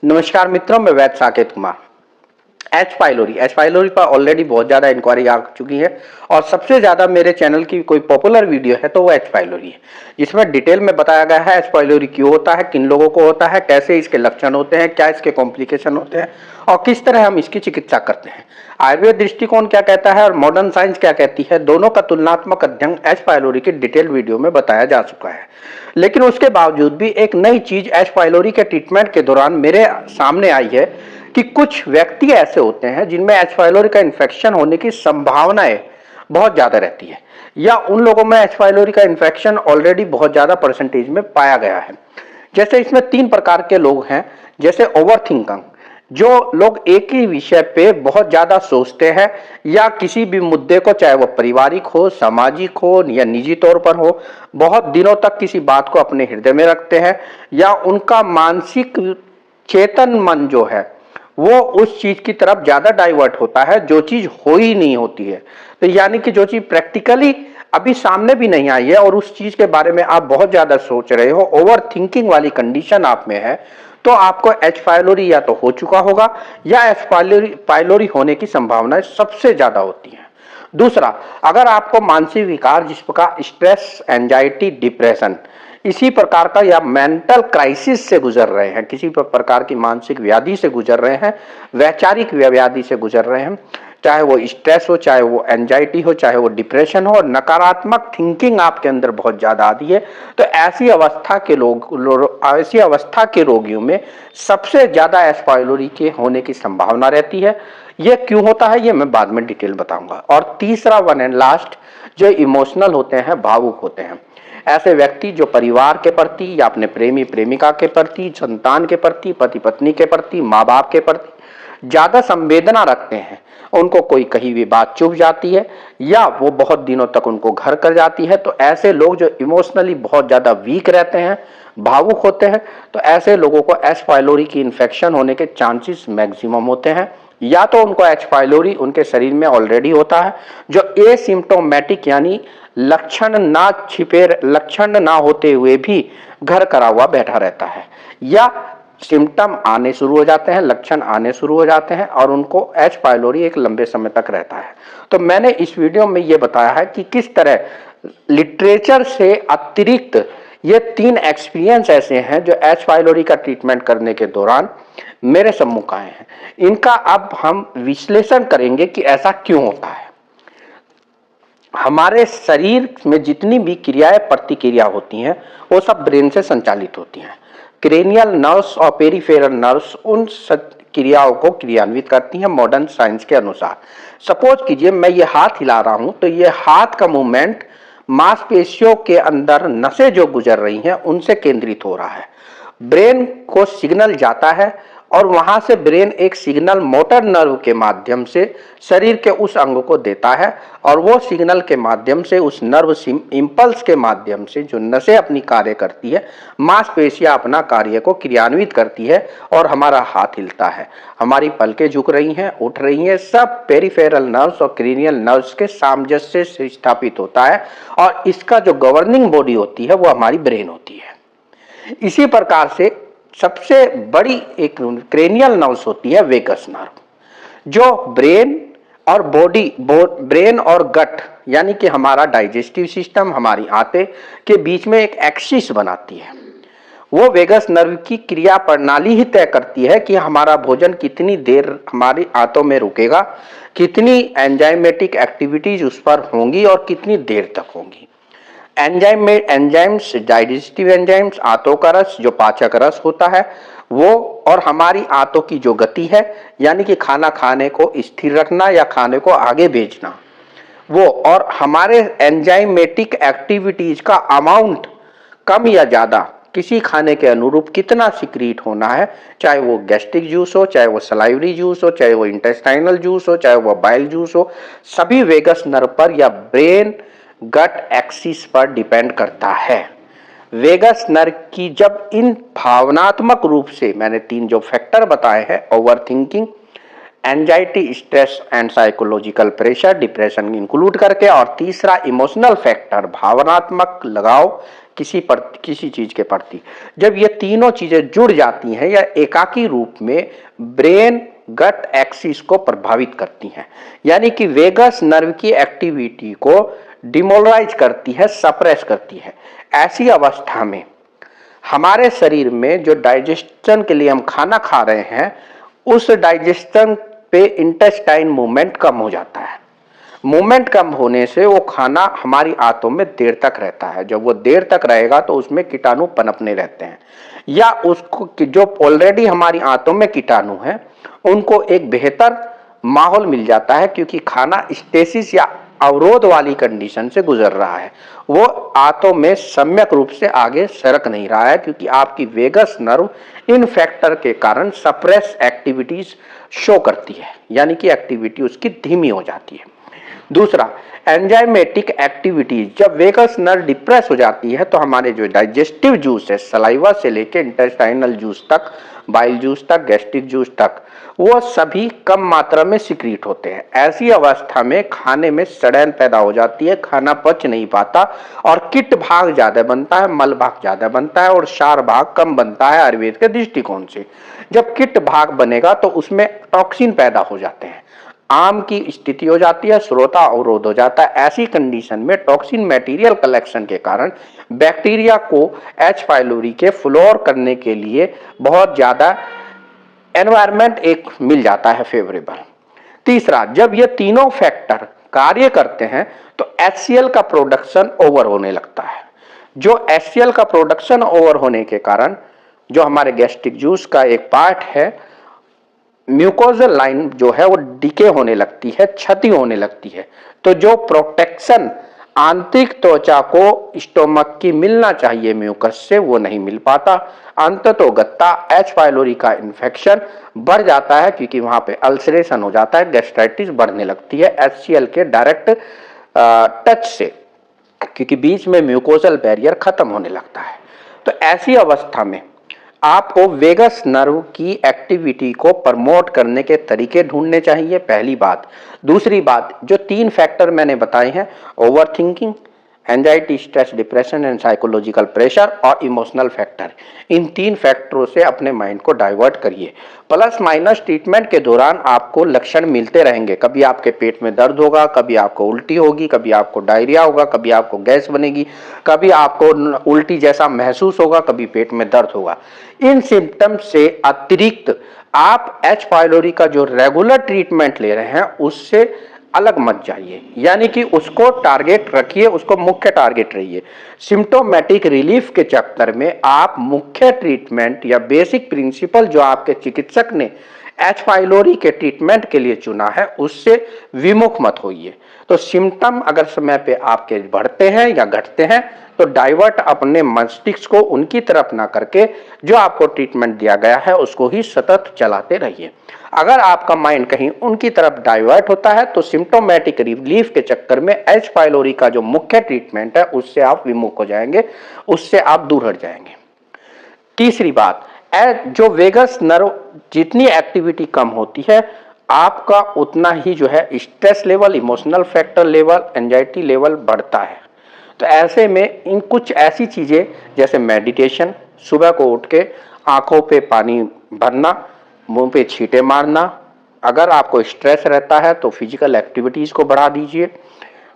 नमस्कार मित्रों, मैं वैद्य साकेत कुमार। एच पाइलोरी पर ऑलरेडी बहुत ज़्यादा इंक्वायरी आ चुकी है और सबसे ज़्यादा मेरे चैनल की कोई पॉपुलर वीडियो है तो वो एच पाइलोरी है, जिसमें डिटेल में बताया गया है एच पाइलोरी क्यों होता है, किन लोगों को होता है, कैसे इसके लक्षण होते हैं, क्या इसके कॉम्प्लिकेशन होते हैं और किस तरह हम इसकी चिकित्सा करते हैं। आयुर्वेद दृष्टिकोण क्या कहता है और मॉडर्न साइंस क्या कहती है, दोनों का तुलनात्मक अध्ययन एच पाइलोरी की डिटेल वीडियो में बताया जा चुका है। लेकिन उसके बावजूद भी एक नई चीज एच पाइलोरी के ट्रीटमेंट के दौरान मेरे सामने आई है कि कुछ व्यक्ति ऐसे होते हैं जिनमें एच पाइलोरी का इन्फेक्शन होने की संभावनाएं बहुत ज्यादा रहती है, या उन लोगों में एच पाइलोरी का इन्फेक्शन ऑलरेडी बहुत ज्यादा परसेंटेज में पाया गया है। जैसे इसमें 3 प्रकार के लोग हैं। जैसे ओवर थिंकर, जो लोग एक ही विषय पे बहुत ज्यादा सोचते हैं या किसी भी मुद्दे को, चाहे वो पारिवारिक हो, सामाजिक हो या निजी तौर पर हो, बहुत दिनों तक किसी बात को अपने हृदय में रखते हैं, या उनका मानसिक चेतन मन जो है वो उस चीज की तरफ ज्यादा डाइवर्ट होता है जो चीज हो ही नहीं होती है। तो यानी कि जो चीज प्रैक्टिकली अभी सामने भी नहीं आई है और उस चीज के बारे में आप बहुत ज्यादा सोच रहे हो, ओवर थिंकिंग वाली कंडीशन आप में है, तो आपको एच पाइलोरी या तो हो चुका होगा या एच पाइलोरी होने की संभावना सबसे ज्यादा होती है। दूसरा, अगर आपको मानसिक विकार जिस प्रकार स्ट्रेस, एंजाइटी, डिप्रेशन, इसी प्रकार का या मेंटल क्राइसिस से गुजर रहे हैं, किसी प्रकार की मानसिक व्याधि से गुजर रहे हैं, वैचारिक व्याधि से गुजर रहे हैं, चाहे वो स्ट्रेस हो, चाहे वो एंजाइटी हो, चाहे वो डिप्रेशन हो, नकारात्मक थिंकिंग आपके अंदर बहुत ज्यादा आती है, तो ऐसी अवस्था के रोगियों में सबसे ज्यादा एच पाइलोरी के होने की संभावना रहती है। ये क्यों होता है ये मैं बाद में डिटेल बताऊंगा। और तीसरा, वन एंड लास्ट, जो इमोशनल होते हैं, भावुक होते हैं, ऐसे व्यक्ति जो परिवार के प्रति या अपने प्रेमी प्रेमिका के प्रति, संतान के प्रति, पति पत्नी के प्रति, माँ बाप के प्रति ज्यादा संवेदना रखते हैं, उनको कोई कहीं भी बात चुभ जाती है या वो बहुत दिनों तक उनको घर कर जाती है, तो ऐसे लोग जो इमोशनली बहुत ज्यादा वीक रहते हैं, भावुक होते हैं, तो ऐसे लोगों को एच पाइलोरी की इन्फेक्शन होने के चांसेस मैक्सिमम होते हैं। या तो उनको एच पाइलोरी उनके शरीर में ऑलरेडी होता है जो एसिम्प्टोमेटिक यानी लक्षण ना होते हुए भी घर करा हुआ बैठा रहता है, या सिम्टम आने शुरू हो जाते हैं, लक्षण आने शुरू हो जाते हैं और उनको एच पाइलोरी एक लंबे समय तक रहता है। तो मैंने इस वीडियो में ये बताया है कि किस तरह लिटरेचर से अतिरिक्त ये 3 एक्सपीरियंस ऐसे हैं जो एच पाइलोरी का ट्रीटमेंट करने के दौरान मेरे सम्मुख आए हैं। इनका अब हम विश्लेषण करेंगे कि ऐसा क्यों होता है। हमारे शरीर में जितनी भी क्रियाएं प्रतिक्रिया होती हैं वो सब ब्रेन से संचालित होती हैं। क्रेनियल नर्व्स और पेरिफेरल नर्व्स उन क्रियाओं को क्रियान्वित करती हैं मॉडर्न साइंस के अनुसार। सपोज कीजिए मैं ये हाथ हिला रहा हूं तो ये हाथ का मूवमेंट मांसपेशियों के अंदर नसें जो गुजर रही हैं उनसे केंद्रित हो रहा है। ब्रेन को सिग्नल जाता है और वहां से ब्रेन एक सिग्नल मोटर नर्व के माध्यम से शरीर के उस अंग को देता है और वो सिग्नल के माध्यम से, उस नर्व इंपल्स के माध्यम से जो नसें अपनी कार्य करती है, मांसपेशियां अपना कार्य को क्रियान्वित करती है और हमारा हाथ हिलता है, हमारी पलकें झुक रही हैं, उठ रही हैं, सब पेरिफेरल नर्व्स और क्रेनियल नर्व्स के सामंजस्य से स्थापित होता है और इसका जो गवर्निंग बॉडी होती है वो हमारी ब्रेन होती है। इसी प्रकार से सबसे बड़ी एक क्रेनियल नर्व्स होती है वेगस नर्व, जो ब्रेन और गट यानी कि हमारा डाइजेस्टिव सिस्टम, हमारी आंतें के बीच में एक एक्सिस बनाती है। वो वेगस नर्व की क्रिया प्रणाली ही तय करती है कि हमारा भोजन कितनी देर हमारी आंतों में रुकेगा, कितनी एंजाइमेटिक एक्टिविटीज उस पर होंगी और कितनी देर तक होंगी। एंजाइम्स, डाइजेस्टिव एंजाइम्स, आंतों का रस जो पाचक रस होता है वो, और हमारी आंतों की जो गति है यानी कि खाना खाने को स्थिर रखना या खाने को आगे भेजना, वो, और हमारे एंजाइमेटिक एक्टिविटीज का अमाउंट कम या ज्यादा किसी खाने के अनुरूप कितना सिक्रीट होना है, चाहे वो गैस्ट्रिक जूस हो, चाहे वो सलाइवरी जूस हो, चाहे वो इंटेस्टाइनल जूस हो, चाहे वो बाइल जूस हो, सभी वेगस नर्व पर या ब्रेन गट एक्सिस पर डिपेंड करता है। वेगस नर्व की जब इन भावनात्मक रूप से मैंने 3 जो फैक्टर बताए हैं, over thinking, anxiety, stress and psychological pressure, depression include करके, और तीसरा इमोशनल फैक्टर भावनात्मक लगाव किसी चीज के प्रति। जब ये तीनों चीजें जुड़ जाती हैं या एकाकी रूप में ब्रेन गट एक्सिस को प्रभावित करती हैं, यानी कि वेगस नर्व की एक्टिविटी को डिमोलराइज करती है, सप्रेस करती है। ऐसी अवस्था में हमारे शरीर में जो डाइजेशन के लिए हम खाना खा रहे हैं, उस डाइजेशन पे इंटेस्टाइन मूवमेंट कम हो जाता है। मूवमेंट कम होने से वो खाना हमारी आंतों में देर तक रहता है। जब वो देर तक रहेगा तो उसमें कीटाणु पनपने रहते हैं, या उसको जो ऑलरेडी हमारी आंतों में कीटाणु हैं उनको एक बेहतर माहौल मिल जाता है, क्योंकि खाना स्टेसिस या अवरोध वाली कंडीशन से गुजर रहा है। वो आंतों में सम्यक रूप से आगे सरक नहीं रहा है, क्योंकि आपकी वेगस नर्व इन फैक्टर के कारण सप्रेस एक्टिविटीज शो करती है, यानी कि एक्टिविटी उसकी धीमी हो जाती है। दूसरा, एंजाइमेटिक एक्टिविटीज। जब वेगस नर्व डिप्रेस हो जाती है तो हमारे जो डाइजेस्टिव जूस है, सलाइवा से लेके इंटेस्टाइनल जूस तक, बाइल जूस तक, गैस्ट्रिक जूस तक, वो सभी कम मात्रा में सिक्रीट होते हैं। ऐसी अवस्था में खाने में सड़न पैदा हो जाती है, खाना पच नहीं पाता और किट भाग ज्यादा बनता है, मल भाग ज्यादा बनता है और क्षार भाग कम बनता है आयुर्वेद के दृष्टिकोण से। जब किट भाग बनेगा तो उसमें टॉक्सिन पैदा हो जाते हैं, आम की स्थिति हो जाती है, श्रोता अवरोध हो जाता है। ऐसी कंडीशन में टॉक्सिन मटेरियल कलेक्शन के कारण बैक्टीरिया को एच पाइलोरी के फ्लोर करने के लिए बहुत ज्यादा एनवायरनमेंट एक मिल जाता है फेवरेबल। तीसरा, जब ये तीनों फैक्टर कार्य करते हैं तो HCl का प्रोडक्शन ओवर होने लगता है। जो HCl का प्रोडक्शन ओवर होने के कारण जो हमारे गैस्ट्रिक जूस का एक पार्ट है, म्यूकोजल लाइन जो है वो डिके होने लगती है, क्षति होने लगती है। तो जो प्रोटेक्शन आंतरिक त्वचा को स्टोमक की मिलना चाहिए म्यूकस से, वो नहीं मिल पाता। अंततोगत्ता एच पाइलोरी का इन्फेक्शन बढ़ जाता है, क्योंकि वहां पे अल्सरेशन हो जाता है, गैस्ट्राइटिस बढ़ने लगती है HCl के डायरेक्ट टच से, क्योंकि बीच में म्यूकोजल बैरियर खत्म होने लगता है। तो ऐसी अवस्था में आपको वेगस नर्व की एक्टिविटी को प्रमोट करने के तरीके ढूंढने चाहिए, पहली बात। दूसरी बात, जो 3 फैक्टर मैंने बताए हैं, over thinking, anxiety, stress, depression and psychological pressure और इमोशनल फैक्टर, इन 3 फैक्टरों से अपने माइंड को डाइवर्ट करिए। प्लस माइनस ट्रीटमेंट के दौरान आपको लक्षण मिलते रहेंगे। कभी आपके पेट में दर्द होगा, कभी आपको उल्टी होगी, कभी आपको डायरिया होगा, कभी आपको गैस बनेगी, कभी आपको उल्टी जैसा महसूस होगा, कभी पेट में दर्द होगा। इन सिम्टम्स से अतिरिक्त आप एच पाइलोरी का जो रेगुलर ट्रीटमेंट ले रहे हैं उससे अलग मत जाइए, यानी कि उसको टारगेट रखिए, उसको मुख्य टारगेट रहिए। सिम्टोमेटिक रिलीफ के चक्कर में आप मुख्य ट्रीटमेंट या बेसिक प्रिंसिपल जो आपके चिकित्सक ने एच पाइलोरी के ट्रीटमेंट के लिए चुना है उससे विमुख मत होइए। तो सिम्टम अगर समय पे आपके बढ़ते हैं या घटते हैं तो डाइवर्ट अपने मस्तिष्क को उनकी तरफ ना करके जो आपको ट्रीटमेंट दिया गया है उसको ही सतत चलाते रहिए। अगर आपका माइंड कहीं उनकी तरफ डाइवर्ट होता है तो सिम्टोमेटिक रिलीफ के चक्कर में एच पाइलोरी का जो मुख्य ट्रीटमेंट है उससे आप विमुख हो जाएंगे, उससे आप दूर हट जाएंगे। तीसरी बात, जो वेगस नर्व जितनी एक्टिविटी कम होती है आपका उतना ही जो है stress level, emotional factor level, anxiety level बढ़ता है। तो ऐसे में इन कुछ ऐसी चीजें जैसे मेडिटेशन, सुबह को उठ के आंखों पे पानी भरना, मुंह पे छींटे मारना, अगर आपको स्ट्रेस रहता है तो फिजिकल एक्टिविटीज को बढ़ा दीजिए।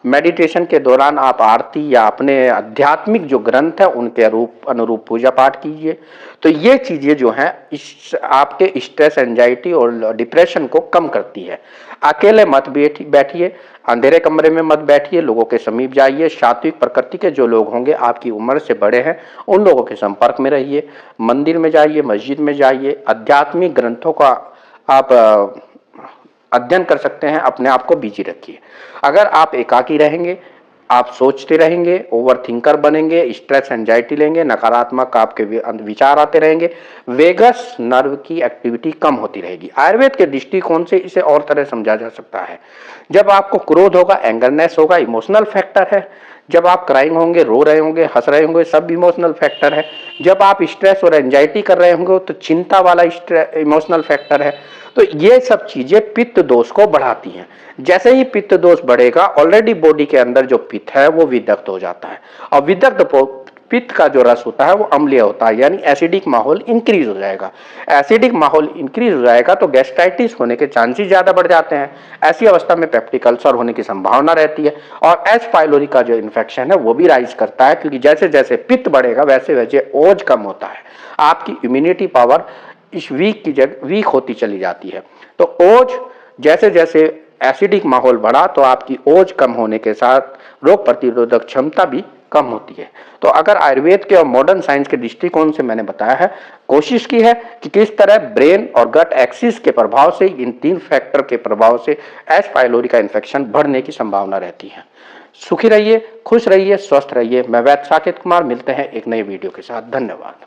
मेडिटेशन के दौरान आप आरती या अपने आध्यात्मिक जो ग्रंथ है उनके अनुरूप पूजा पाठ कीजिए। तो ये चीजें जो हैं इस आपके स्ट्रेस, एंजाइटी और डिप्रेशन को कम करती है। अकेले मत बैठिए, अंधेरे कमरे में मत बैठिए, लोगों के समीप जाइए। सात्विक प्रकृति के जो लोग होंगे, आपकी उम्र से बड़े हैं, उन लोगों के संपर्क में रहिए। मंदिर में जाइए, मस्जिद में जाइए, आध्यात्मिक ग्रंथों का आप अध्ययन कर सकते हैं, अपने आप को बिजी रखिए। अगर आप एकाकी रहेंगे, आप सोचते रहेंगे, ओवर थिंकर बनेंगे, स्ट्रेस एंजाइटी लेंगे, नकारात्मक आपके विचार आते रहेंगे, वेगस नर्व की एक्टिविटी कम होती रहेगी। आयुर्वेद के दृष्टिकोण से इसे और तरह समझा जा सकता है। जब आपको क्रोध होगा, एंगरनेस होगा, इमोशनल फैक्टर है। जब आप क्राइंग होंगे, रो रहे होंगे, हंस रहे होंगे, सब इमोशनल फैक्टर है। जब आप स्ट्रेस और एंजाइटी कर रहे होंगे तो चिंता वाला इमोशनल फैक्टर है। तो ये सब चीजें पित्त दोष को बढ़ाती हैं। जैसे ही पित्त दोष बढ़ेगा, ऑलरेडी बॉडी के अंदर जो पित्त है वो विदग्ध हो जाता है, और विदग्ध पित्त का जो रस होता है वो अम्लीय होता है, यानी एसिडिक माहौल इंक्रीज हो जाएगा। एसिडिक माहौल इंक्रीज हो जाएगा तो गैस्ट्राइटिस होने के चांसेस ज्यादा बढ़ जाते हैं। ऐसी अवस्था में पेप्टिक अल्सर होने की संभावना रहती है। और एच पाइलोरी का जो इन्फेक्शन है वो भी राइज करता है, क्योंकि जैसे जैसे पित्त बढ़ेगा वैसे वैसे ओज कम होता है, आपकी इम्यूनिटी पावर इस वीक की जगह वीक होती चली जाती है। तो ओज जैसे जैसे एसिडिक माहौल बढ़ा तो आपकी ओज कम होने के साथ रोग प्रतिरोधक क्षमता भी कम होती है। तो अगर आयुर्वेद के और मॉडर्न साइंस के दृष्टिकोण से मैंने बताया है, कोशिश की है कि किस तरह ब्रेन और गट एक्सिस के प्रभाव से, इन 3 फैक्टर के प्रभाव से एच पाइलोरी का इन्फेक्शन बढ़ने की संभावना रहती है। सुखी रहिए, खुश रहिए, स्वस्थ रहिए। मैं वैद्य साकेत कुमार, मिलते हैं एक नए वीडियो के साथ। धन्यवाद।